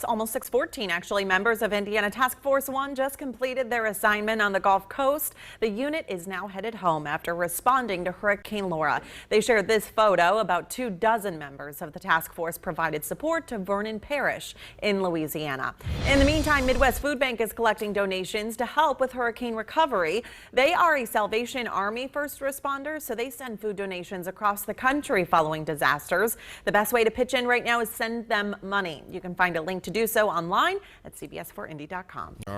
Almost 6:14 actually. Members of Indiana Task Force 1 just completed their assignment on the Gulf Coast. The unit is now headed home after responding to Hurricane Laura. They shared this photo. About 24 members of the task force provided support to Vernon Parish in Louisiana. In the meantime, Midwest Food Bank is collecting donations to help with hurricane recovery. They are a Salvation Army first responder, so they send food donations across the country following disasters. The best way to pitch in right now is send them money. You can find a link to do so online at cbs4indy.com.